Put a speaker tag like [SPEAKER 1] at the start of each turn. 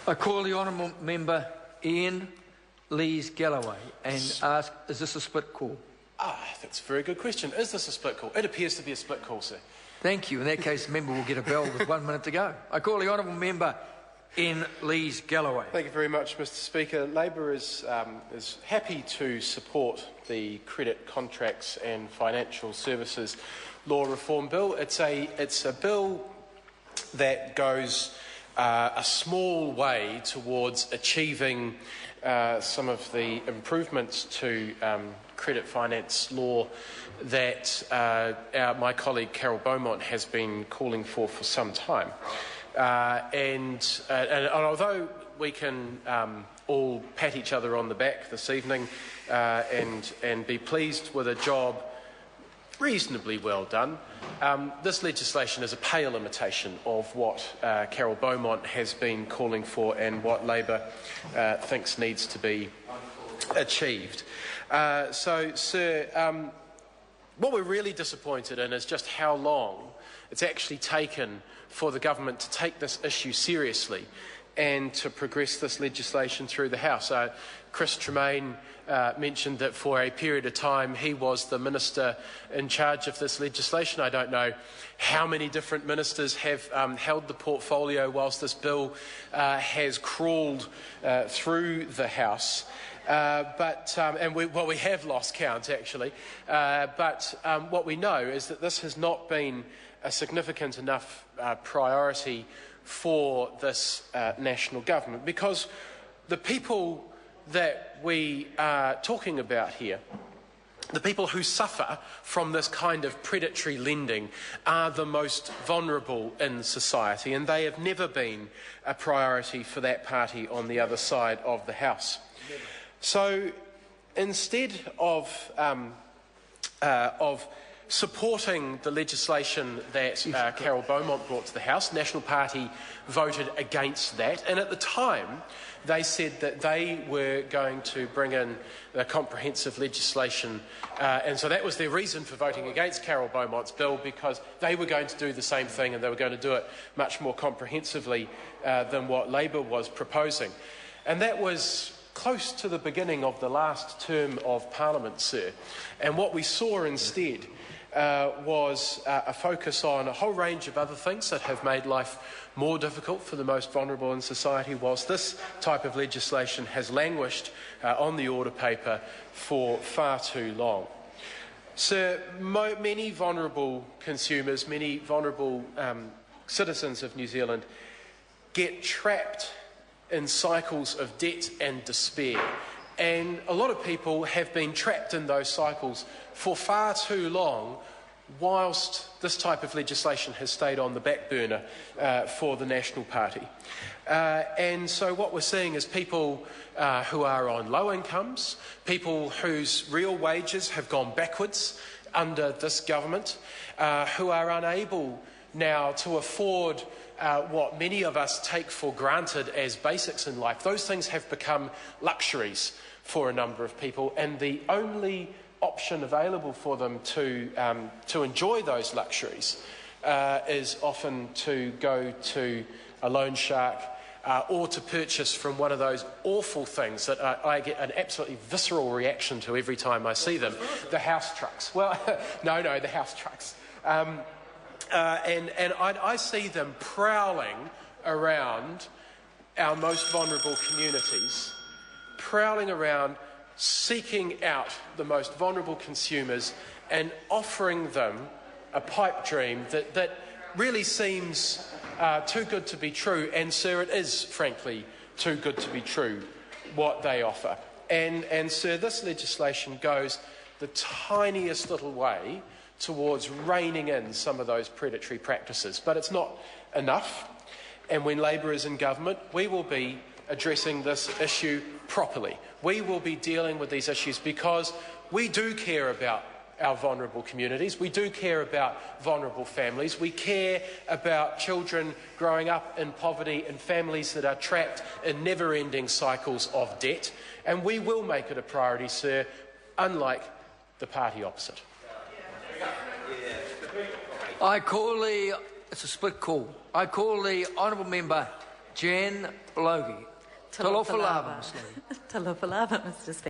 [SPEAKER 1] I call the honourable member Ian Lees-Galloway and ask, is this a split call?
[SPEAKER 2] That's a very good question. Is this a split call? It appears to be a split call, sir.
[SPEAKER 1] Thank you. In that case, the member will get a bell with 1 minute to go. I call the honourable member Ian Lees-Galloway.
[SPEAKER 2] Thank you very much, Mr Speaker. Labor is happy to support the Credit Contracts and Financial Services Law Reform Bill. It's a bill that goes a small way towards achieving some of the improvements to credit finance law that my colleague Carol Beaumont has been calling for some time. And although we can all pat each other on the back this evening and be pleased with a job reasonably well done, this legislation is a pale imitation of what Carol Beaumont has been calling for and what Labor thinks needs to be achieved. So, sir, what we're really disappointed in is just how long it's actually taken for the government to take this issue seriously and to progress this legislation through the House. Chris Tremaine mentioned that for a period of time he was the minister in charge of this legislation. I don't know how many different ministers have held the portfolio whilst this bill has crawled through the House. We have lost count actually, but what we know is that this has not been a significant enough priority for this national government, because the people that we are talking about here, the people who suffer from this kind of predatory lending, are the most vulnerable in society, and they have never been a priority for that party on the other side of the House. So instead of supporting the legislation that Carol Beaumont brought to the House, the National Party voted against that, and at the time they said that they were going to bring in the comprehensive legislation, and so that was their reason for voting against Carol Beaumont's bill, because they were going to do the same thing and they were going to do it much more comprehensively than what Labor was proposing. And that was close to the beginning of the last term of Parliament, sir. And what we saw instead was a focus on a whole range of other things that have made life more difficult for the most vulnerable in society, whilst this type of legislation has languished on the order paper for far too long. Sir, many vulnerable consumers, many vulnerable citizens of New Zealand get trapped in cycles of debt and despair. And a lot of people have been trapped in those cycles for far too long, whilst this type of legislation has stayed on the back burner for the National Party. And so what we're seeing is people who are on low incomes, people whose real wages have gone backwards under this government, who are unable now to afford what many of us take for granted as basics in life. Those things have become luxuries for a number of people, and the only option available for them to enjoy those luxuries is often to go to a loan shark or to purchase from one of those awful things that I get an absolutely visceral reaction to every time I see them, the house trucks. Well, no, the house trucks. And I see them prowling around our most vulnerable communities, prowling around, seeking out the most vulnerable consumers and offering them a pipe dream that really seems too good to be true. And, sir, it is, frankly, too good to be true, what they offer. And sir, this legislation goes the tiniest little way towards reining in some of those predatory practices. But it's not enough. And when Labor is in government, we will be addressing this issue properly. We will be dealing with these issues because we do care about our vulnerable communities. We do care about vulnerable families. We care about children growing up in poverty and families that are trapped in never-ending cycles of debt. And we will make it a priority, sir, unlike the party opposite.
[SPEAKER 1] It's a split call. I call the honourable member Jen Logie. Talofa lava, Miss Logie.
[SPEAKER 3] Talofa lava, Mr. Speaker.